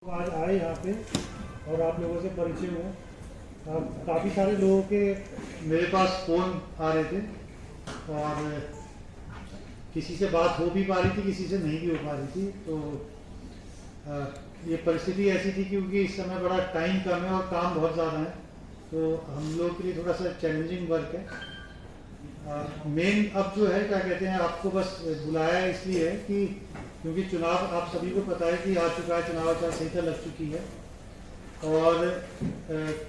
आज आए यहाँ पे और आप लोगों से परिचय हुआ। काफ़ी सारे लोगों के मेरे पास फ़ोन आ रहे थे और किसी से बात हो भी पा रही थी, किसी से नहीं भी हो पा रही थी। तो ये परिस्थिति ऐसी थी क्योंकि इस समय बड़ा टाइम कम है और काम बहुत ज़्यादा है, तो हम लोग के लिए थोड़ा सा चैलेंजिंग वर्क है। मेन अब जो है क्या कहते हैं, आपको बस बुलाया इसलिए है कि क्योंकि चुनाव आप सभी को पता है कि आ चुका है, चुनाव आचार संहिता लग चुकी है और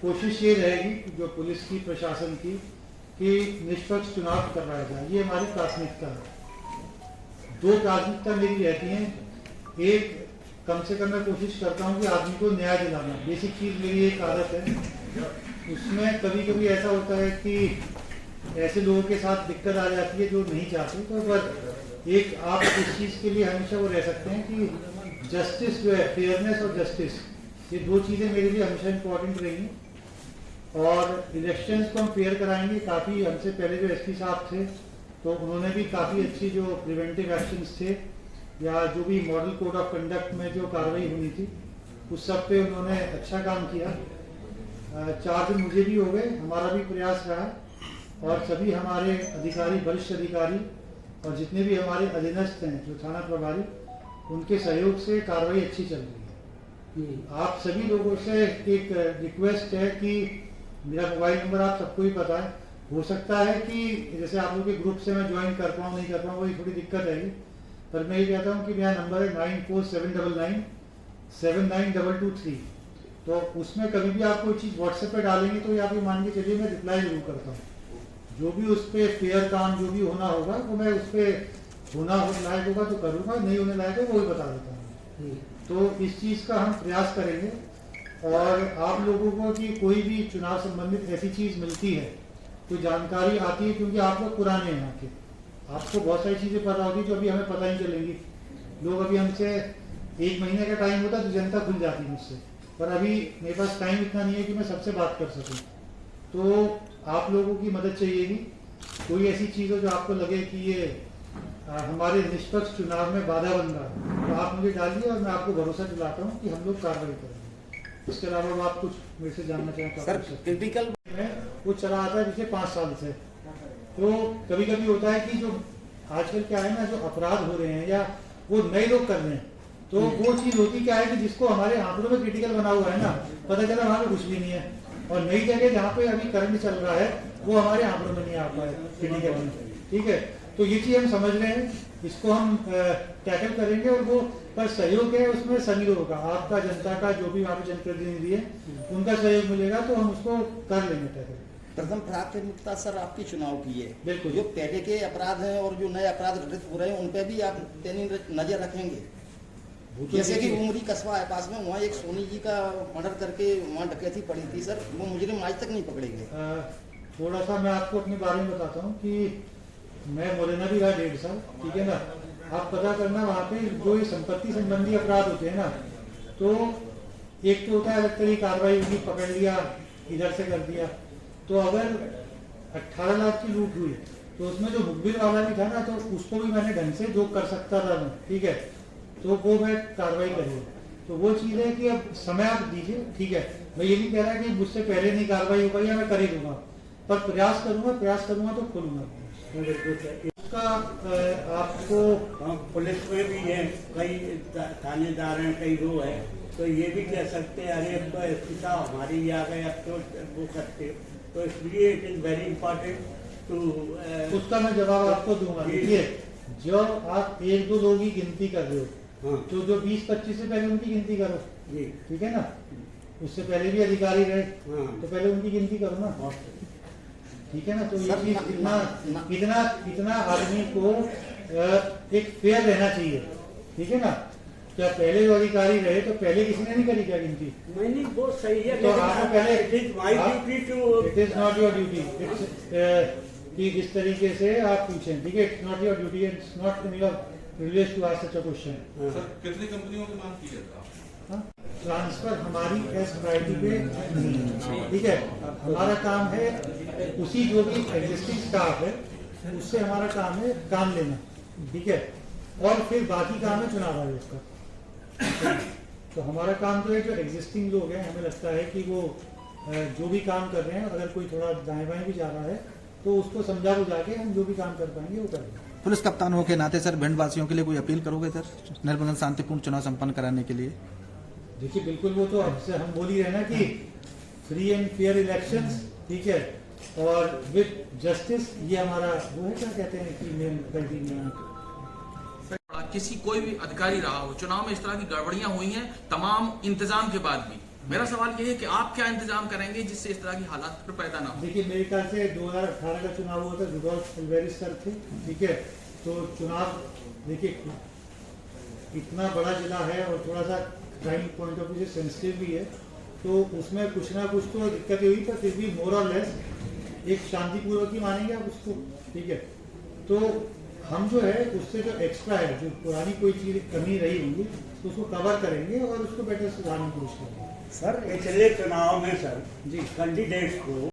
कोशिश ये रहेगी जो पुलिस की, प्रशासन की, कि निष्पक्ष चुनाव करवाया जाए। ये हमारी प्राथमिकता है। दो प्राथमिकता मेरी रहती हैं। एक, कम से कम मैं कोशिश करता हूँ कि आदमी को न्याय दिलाना, बेसिक चीज़ मेरी एक आदत है। उसमें कभी कभी ऐसा होता है कि ऐसे लोगों के साथ दिक्कत आ जाती है जो नहीं चाहते, तो बस एक आप इस चीज़ के लिए हमेशा वो रह सकते हैं कि जस्टिस जो है, फेयरनेस और जस्टिस, ये दो चीज़ें मेरे लिए हमेशा इम्पोर्टेंट रहेंगी। और इलेक्शंस को हम फेयर कराएंगे। काफ़ी हमसे पहले जो एसपी साहब थे तो उन्होंने भी काफ़ी अच्छी जो प्रिवेंटिव एक्शंस थे या जो भी मॉडल कोड ऑफ कंडक्ट में जो कार्रवाई हुई थी उस सब पे उन्होंने अच्छा काम किया। 4 दिन मुझे भी हो गए, हमारा भी प्रयास रहा और सभी हमारे अधिकारी, वरिष्ठ अधिकारी और जितने भी हमारे अधीनस्थ हैं जो थाना प्रभारी, उनके सहयोग से कार्रवाई अच्छी चल रही है। आप सभी लोगों से एक रिक्वेस्ट है कि मेरा मोबाइल नंबर आप सबको ही पता है। हो सकता है कि जैसे आप लोगों के ग्रुप से मैं ज्वाइन कर पाऊँ नहीं कर पाऊँ, वही थोड़ी दिक्कत रहेगी, पर मैं ये कहता हूँ कि मेरा नंबर है 947999 79223। तो उसमें कभी भी आप कोई चीज़ व्हाट्सएप पे डालेंगे तो आप ये मान के चलिए मैं रिप्लाई जरूर करता हूँ। जो भी उस पर फेयर काम जो भी होना होगा वो मैं उस पर होना लायक होगा तो करूँगा, नहीं होने लायक है वो ही बता देता हूँ। तो इस चीज़ का हम प्रयास करेंगे। और आप लोगों को कि कोई भी चुनाव संबंधित ऐसी चीज़ मिलती है, कोई जानकारी आती है, क्योंकि आप लोग पुराने हैं यहाँ के, आपको बहुत सारी चीज़ें पता होगी जो अभी हमें पता ही चलेंगी। लोग अभी हमसे 1 महीने का टाइम होता तो जनता खुल जाती मुझसे, पर अभी मेरे पास टाइम इतना नहीं है कि मैं सबसे बात कर सकूँ। तो आप लोगों की मदद चाहिएगी। कोई ऐसी चीज़ हो जो आपको लगे कि ये हमारे निष्पक्ष चुनाव में बाधा बन रहा है तो आप मुझे डालिए और मैं आपको भरोसा दिलाता हूँ कि हम लोग कार्रवाई करेंगे। इसके अलावा आप कुछ मेरे से जानना चाहें? सर, क्रिटिकल वो चला आता है पिछले 5 साल से। तो कभी कभी होता है कि जो आजकल क्या है ना, जो अपराध हो रहे हैं या वो नए लोग कर रहे हैं, तो वो चीज़ होती क्या है कि जिसको हमारे आंकड़ों में क्रिटिकल बना हुआ है ना, पता चला वहाँ पे कुछ भी नहीं है, और नई जगह जहाँ पे अभी करंट चल रहा है वो हमारे आंकड़ों में नहीं आ पाए क्रिटिकल में। ठीक है, तो ये चीज़ हम समझ रहे हैं, इसको हम टैकल करेंगे। और वो पर सहयोग है उसमें सभी लोगों का, आपका, जनता का, जो भी वहाँ पे जनप्रतिनिधि है उनका सहयोग मिलेगा तो हम उसको कर लेंगे टैकल। प्रथम प्राथमिकता सर आपकी चुनाव की है। बिल्कुल। जो पहले के अपराध हैं और जो नए अपराध घटित हो रहे हैं उन पे भी आप नजर रखेंगे। जैसे कि उमरी कस्बा है पास में, वहाँ एक सोनी जी का मर्डर करके वहाँ डकैती पड़ी थी सर, वो मुजरिम आज तक नहीं पकड़े गए। थोड़ा सा मैं आपको अपने बारे में बताता हूँ कि मैं मोरेना भी रहा 1.5 साल। ठीक है ना, आप पता करना वहाँ पे जो ये संपत्ति संबंधी अपराध होते हैं ना, तो एक तो होता है अलग तरह की कार्रवाई होगी, पकड़ लिया, इधर से कर दिया। तो अगर 18 लाख की लूट हुई तो उसमें जो मुखबिर वाला भी था ना, तो उसको भी मैंने ढंग से जो कर सकता था मैं, ठीक है, तो वो मैं कार्रवाई करूँ। तो वो चीज़ है कि अब समय आप दीजिए। ठीक है, मैं ये नहीं कह रहा कि मुझसे पहले नहीं कार्रवाई हो पाई या मैं कर ही दूंगा, पर प्रयास करूंगा तो खोलूंगा उसका। आपको पुलिस में भी है, कई थानेदार हैं, कई वो है, तो ये भी कह सकते हैं अरे अब तो एसपी साहब हमारी ही आ गए, अब तो वो करते। तो इसलिए it is very important to उसका मैं जवाब आपको दूंगा। देखिए, जब आप 1-2 लोगों की गिनती कर रहे हो तो जो 20-25 से पहले उनकी गिनती करो। ठीक है ना, उससे पहले भी अधिकारी रहे तो पहले उनकी गिनती करो ना। ठीक है ना, तो ये चीज इतना आदमी को एक फेयर रहना चाहिए। ठीक है ना, क्या पहले जो अधिकारी रहे तो पहले किसी ने नहीं करी क्या गिनती? नहीं वो सही है, तो आपको पहले it is my duty to, it is not your duty, it's कि इस तरीके से आप पूछें। ठीक है, it's not your duty, it's not in your privilege to ask such a question. Sir, कितनी कंपनियों की मांग की है आप? ट्रांसफर हमारी एस प्रायोरिटी पे नहीं है। ठीक है, हमारा काम है उसी जो भी एग्जिस्टिंग स्टाफ है उससे हमारा काम है काम लेना। ठीक है, और फिर बाकी काम है चुनाव आयोग का। तो हमारा काम तो है जो एग्जिस्टिंग लोग हैं, हमें लगता है कि वो जो भी काम कर रहे हैं, अगर कोई थोड़ा दाएं बाएं भी जा रहा है तो उसको समझा बुझा के हम जो भी काम कर पाएंगे वो करेंगे। पुलिस कप्तान हो के नाते सर भिंड वासियों के लिए कोई अपील करोगे सर निर्विघ्न शांतिपूर्ण चुनाव संपन्न कराने के लिए? देखिए बिल्कुल, वो तो अब से हम बोल ही रहे हैं ना कि फ्री एंड फेयर इलेक्शंस, ठीक है, और विद जस्टिस, ये हमारा वो है, क्या कहते हैं कि मेन क्राइटेरिया। किसी कोई भी अधिकारी रहा हो, चुनाव में इस तरह की गड़बड़ियां हुई हैं तमाम इंतजाम के बाद भी। मेरा सवाल ये है कि आप क्या इंतजाम करेंगे जिससे इस तरह की हालात फिर पैदा ना हो? देखिए मेरे ख्याल से 2018 का चुनाव हुआ था, रुडोल्फ एल्वेरिस सर थे, ठीक है, तो चुनाव देखिए इतना बड़ा जिला है और थोड़ा सा क्राइम पॉइंट ऑफ व्यू से सेंसिटिव भी है, तो उसमें कुछ ना कुछ तो दिक्कतें हुई, पर फिर भी मोर और लेस एक शांतिपूर्वक ही मानेंगे आप उसको, ठीक है। तो हम जो है उससे जो एक्स्ट्रा है, जो पुरानी कोई चीज़ कमी रही होंगी तो उसको कवर करेंगे और उसको बेटर सुधारने की कोशिश करेंगे। सर पिछले चुनाव में सर जी कैंडिडेट्स को